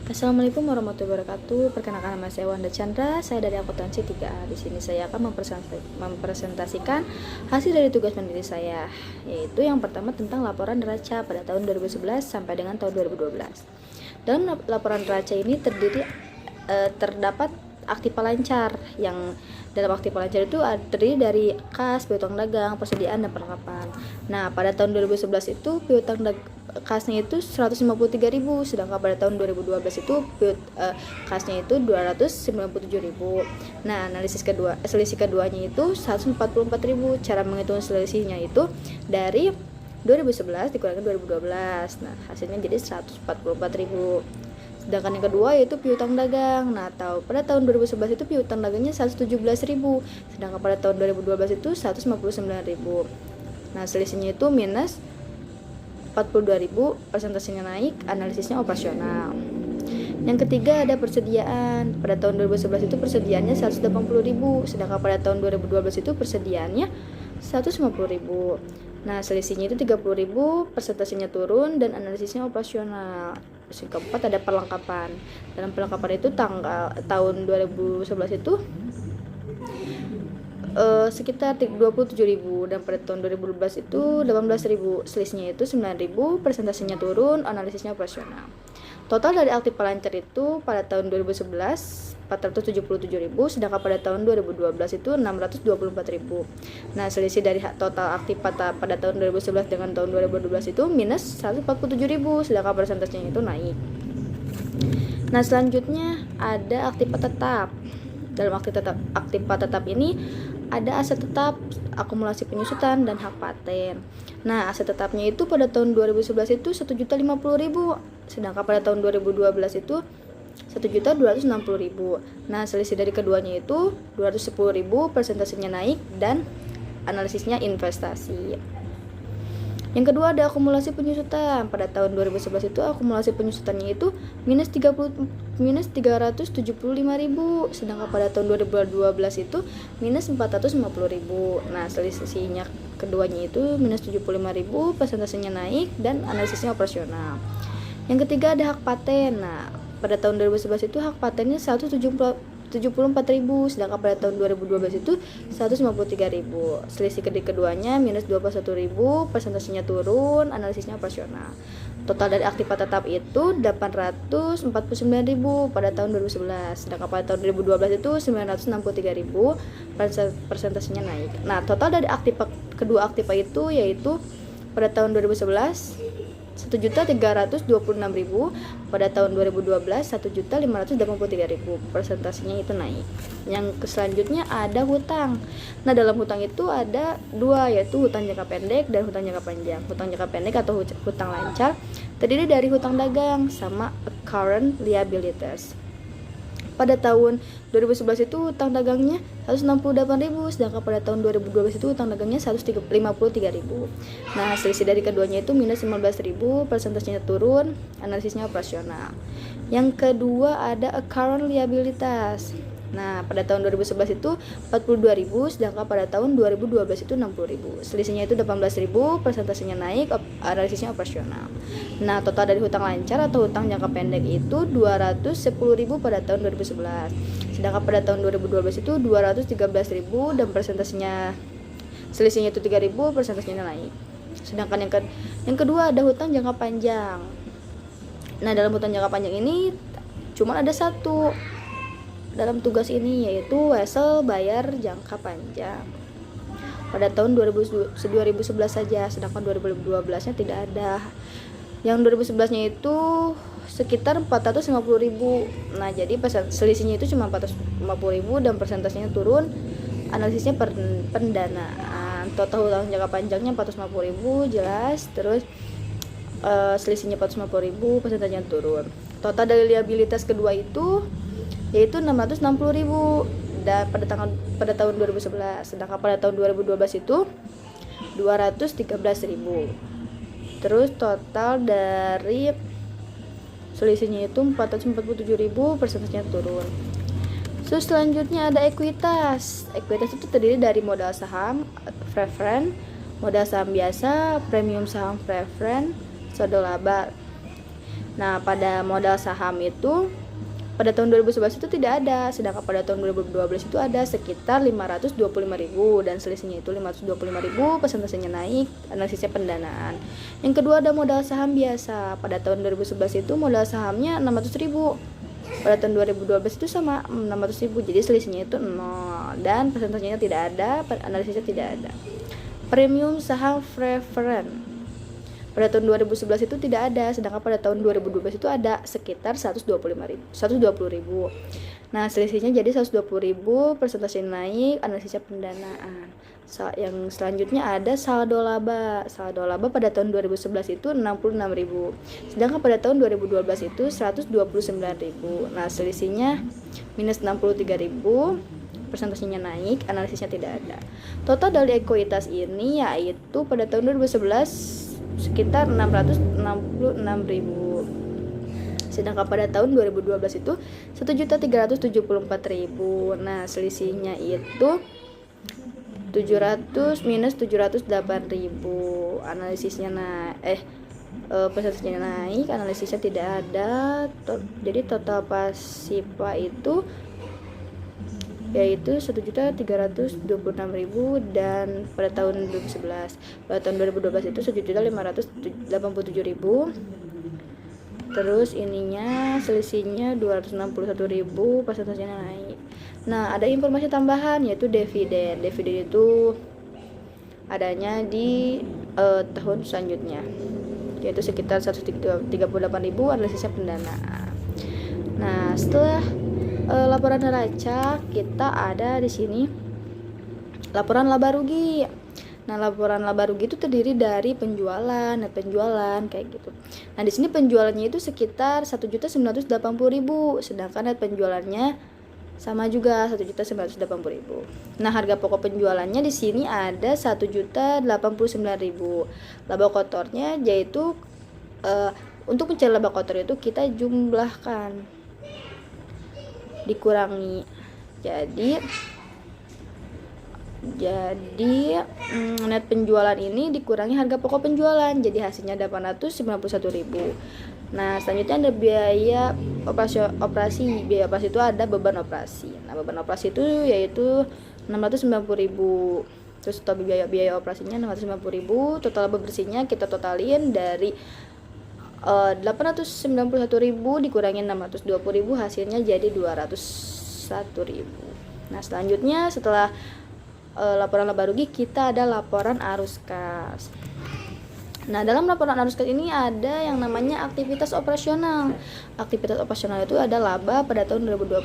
Assalamualaikum warahmatullahi wabarakatuh. Perkenalkan, nama saya Wanda Chandra. Saya dari akuntansi 3A. Di sini saya akan mempresentasikan hasil dari tugas mandiri saya, yaitu yang pertama tentang laporan neraca pada tahun 2011 sampai dengan tahun 2012. Dalam laporan neraca ini terdapat aktiva lancar, yang dalam aktiva lancar itu terdiri dari kas, piutang dagang, persediaan, dan perlengkapan. Nah, pada tahun 2011 itu kasnya itu 153.000, sedangkan pada tahun 2012 itu kasnya itu 297.000. Nah, selisih keduanya itu 144.000. Cara menghitung selisihnya itu dari 2011 dikurangin 2012. Nah, hasilnya jadi 144.000. Sedangkan yang kedua yaitu piutang dagang. Nah, pada tahun 2011 itu piutang dagangnya 117.000, sedangkan pada tahun 2012 itu 159.000. Nah, selisihnya itu minus 42.000, persentasenya naik, analisisnya operasional. Yang ketiga ada persediaan. Pada tahun 2011 itu persediaannya 180.000, sedangkan pada tahun 2012 itu persediaannya 150.000. Nah, selisihnya itu 30.000, persentasenya turun, dan analisisnya operasional. Yang keempat ada perlengkapan. Dalam perlengkapan itu tahun 2011 itu sekitar 27.000, dan pada tahun 2012 itu 18.000. Selisihnya itu 9.000, persentasenya turun, analisisnya operasional. Total dari aktiva lancar itu pada tahun 2011 477.000, sedangkan pada tahun 2012 itu 624.000. Nah, selisih dari total aktiva pada tahun 2011 dengan tahun 2012 itu minus 147.000, sedangkan persentasenya itu naik. Nah, selanjutnya ada aktiva tetap. Dalam aktiva tetap ini ada aset tetap, akumulasi penyusutan, dan hak paten. Nah, aset tetapnya itu pada tahun 2011 itu 1.050.000, sedangkan pada tahun 2012 itu 1.260.000. Nah, selisih dari keduanya itu 210.000, persentasenya naik, dan analisisnya investasi. Yang kedua ada akumulasi penyusutan. Pada tahun 2011 itu akumulasi penyusutannya itu minus 375.000, sedangkan pada tahun 2012 itu minus 450.000. Nah, selisihnya keduanya itu minus 75.000, persentasenya naik, dan analisisnya operasional. Yang ketiga ada hak paten. Nah, pada tahun 2011 itu hak patennya 174.000, sedangkan pada tahun 2012 itu 153.000. Selisih keduanya minus 21.000, persentasenya turun, analisisnya operasional. Total dari aktiva tetap itu 849.000 pada tahun 2011, sedangkan pada tahun 2012 itu 963.000, persentasenya naik. Nah, total dari kedua aktiva itu yaitu pada tahun 2011 1.326.000, pada tahun 2012 1.583.000, persentasenya itu naik. Yang selanjutnya ada hutang. Nah, dalam hutang itu ada dua, yaitu hutang jangka pendek dan hutang jangka panjang. Hutang jangka pendek atau hutang lancar terdiri dari hutang dagang sama current liabilities. Pada tahun 2011 itu hutang dagangnya 168.000, sedangkan pada tahun 2012 itu hutang dagangnya 153.000. Nah, selisih dari keduanya itu minus 15.000, persentasenya turun, analisisnya operasional. Yang kedua ada current liabilities. Nah, pada tahun 2011 itu 42.000, sedangkan pada tahun 2012 itu 60.000. Selisihnya itu 18.000, persentasenya naik, analisisnya operasional. Nah, total dari hutang lancar atau hutang jangka pendek itu 210.000 pada tahun 2011. Sedangkan pada tahun 2012 itu 213.000, dan selisihnya itu 3.000, persentasenya naik. Sedangkan yang kedua ada hutang jangka panjang. Nah, dalam hutang jangka panjang ini cuma ada satu dalam tugas ini, yaitu wesel bayar jangka panjang pada tahun 2011 saja, sedangkan 2012-nya tidak ada. Yang 2011-nya itu sekitar 450.000. Nah, jadi selisihnya itu cuma 450.000, dan persentasenya turun, analisisnya pendanaan. Total hutang jangka panjangnya 450.000, jelas. Terus selisihnya 450.000, persentasenya turun. Total dari liabilitas kedua itu yaitu 660.000 dan pada tahun 2011, sedangkan pada tahun 2012 itu 213.000. Terus total dari selisihnya itu 447.000, persentasenya turun. Terus selanjutnya ada ekuitas. Ekuitas itu terdiri dari modal saham preference, modal saham biasa, premium saham preference, saldo laba. Nah, pada modal saham itu pada tahun 2011 itu tidak ada, sedangkan pada tahun 2012 itu ada sekitar 525.000 dan selisihnya itu 525.000, persentasenya naik, analisisnya pendanaan. Yang kedua ada modal saham biasa. Pada tahun 2011 itu modal sahamnya 600.000. Pada tahun 2012 itu sama 600.000, jadi selisihnya itu 0 dan persentasenya tidak ada, analisisnya tidak ada. Premium saham preference pada tahun 2011 itu tidak ada, sedangkan pada tahun 2012 itu ada sekitar 120.000. Nah, selisihnya jadi 120.000, persentase naik, analisisnya pendanaan. Yang selanjutnya ada saldo laba. Saldo laba pada tahun 2011 itu 66.000, sedangkan pada tahun 2012 itu 129.000. Nah, selisihnya minus 63.000, persentasenya naik, analisisnya tidak ada. Total dari ekuitas ini yaitu pada tahun 2011 sekitar 666.000, sedangkan pada tahun 2012 itu 1.374.000. Nah, selisihnya itu 700 minus 708.000, analisisnya persentasenya naik, analisisnya tidak ada. Jadi total pasifa itu yaitu 1.326.000 dan pada tahun 2011. Pada tahun 2012 itu 1.587.000. Terus ininya selisihnya 261.000, persentasenya naik. Nah, ada informasi tambahan yaitu dividen. Dividen itu adanya di tahun selanjutnya, yaitu sekitar 138.000, analisisnya pendanaan. Nah, setelah laporan neraca kita ada di sini laporan laba rugi. Nah, laporan laba rugi itu terdiri dari penjualan, net penjualan kayak gitu. Nah, di sini penjualannya itu sekitar 1.980.000, sedangkan net penjualannya sama juga 1.980.000. Nah, harga pokok penjualannya di sini ada 1.089.000. Laba kotornya yaitu untuk mencari laba kotor itu kita jumlahkan dikurangi, jadi net penjualan ini dikurangi harga pokok penjualan, jadi hasilnya 891.000. Nah, selanjutnya ada biaya operasi. Biaya operasi itu ada beban operasi. Nah, beban operasi itu yaitu 690.000. Terus total biaya operasinya 690.000. Total laba bersihnya kita totalin dari 891.000 dikurangi 620.000, hasilnya jadi 201.000. Nah, selanjutnya setelah laporan laba rugi kita ada laporan arus kas. Nah, dalam laporan arus kas ini ada yang namanya aktivitas operasional. Aktivitas operasional itu ada laba pada tahun 2020,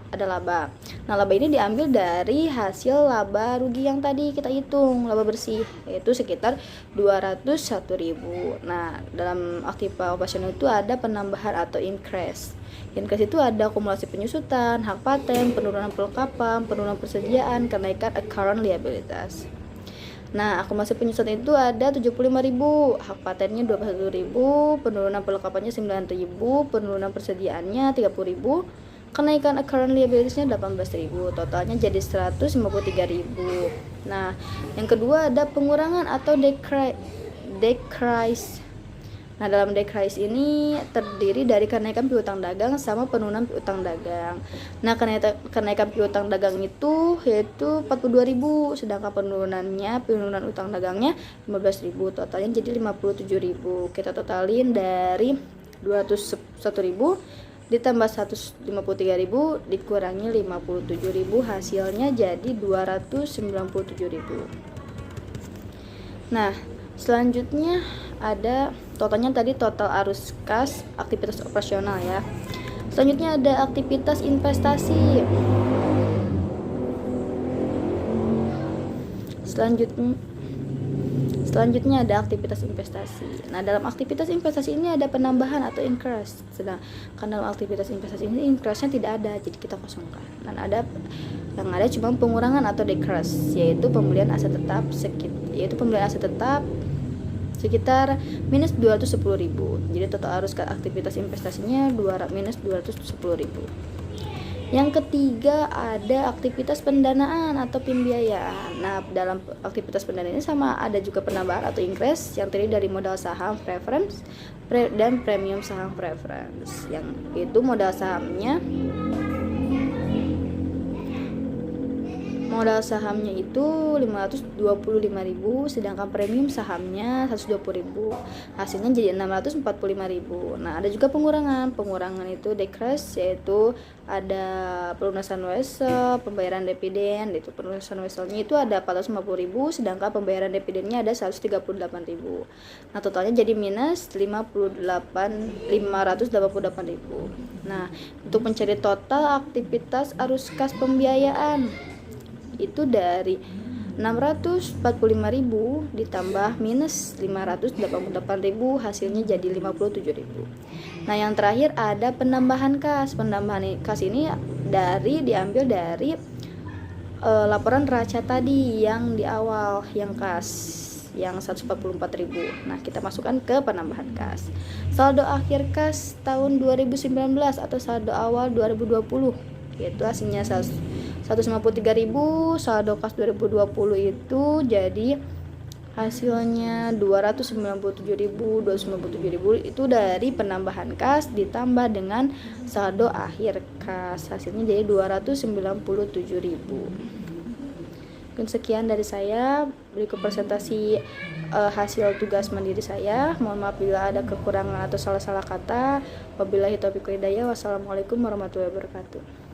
ada laba. Nah, laba ini diambil dari hasil laba rugi yang tadi kita hitung, laba bersih, yaitu sekitar 201.000. Nah, dalam aktiva operasional itu ada penambahan atau increase. Increase itu ada akumulasi penyusutan, hak paten, penurunan perlengkapan, penurunan persediaan, kenaikan accrued liabilities. Nah, akumulasi penyusutan itu ada 75.000, hak patennya 21.000, penurunan perlengkapannya 9.000, penurunan persediaannya 30.000, kenaikan accrued liabilities-nya 18.000, totalnya jadi 153.000. Nah, yang kedua ada pengurangan atau decrease. Nah, dalam decrease ini terdiri dari kenaikan piutang dagang sama penurunan piutang dagang. Nah, kenaikan piutang dagang itu yaitu 42.000, sedangkan penurunan utang dagangnya 15.000, totalnya jadi 57.000. Kita totalin dari 201.000 ditambah 153.000 dikurangi 57.000, hasilnya jadi 297.000. Nah, selanjutnya ada totalnya tadi total arus kas aktivitas operasional ya. Selanjutnya ada aktivitas investasi. Selanjutnya ada aktivitas investasi. Nah, dalam aktivitas investasi ini ada penambahan atau increase. Sedangkan dalam aktivitas investasi ini increase-nya tidak ada, jadi kita kosongkan. Dan ada yang ada cuma pengurangan atau decrease, yaitu pembelian aset tetap sekitar minus 210.000. Jadi total arus aktivitas investasinya minus 210.000. Yang ketiga ada aktivitas pendanaan atau pembiayaan. Nah, dalam aktivitas pendanaan ini sama ada juga penambahan atau increase yang terdiri dari modal saham preference dan premium saham preference. Yang itu modal sahamnya itu 525.000, sedangkan premium sahamnya 120.000. Hasilnya jadi 645.000. Nah, ada juga pengurangan itu decrease, yaitu ada pelunasan wesel, pembayaran dividen. Itu pelunasan weselnya itu ada 450.000, sedangkan pembayaran dividennya ada 138.000. Nah, totalnya jadi minus 588.000. Nah, untuk mencari total aktivitas arus kas pembiayaan itu dari 645.000 ditambah minus 588.000, hasilnya jadi 57.000. Nah, yang terakhir ada penambahan kas. Penambahan kas ini diambil dari laporan neraca tadi yang di awal, yang kas yang 144.000. Nah, kita masukkan ke penambahan kas. Saldo akhir kas tahun 2019 atau saldo awal 2020 yaitu hasilnya 153.000. Saldo kas 2020 itu jadi hasilnya 297.000 itu dari penambahan kas ditambah dengan saldo akhir kas, hasilnya jadi 297.000. Sekian dari saya, berikut presentasi hasil tugas mandiri saya. Mohon maaf bila ada kekurangan atau salah-salah kata. Wabillahi taufiq wal hidayah. Wassalamualaikum warahmatullahi wabarakatuh.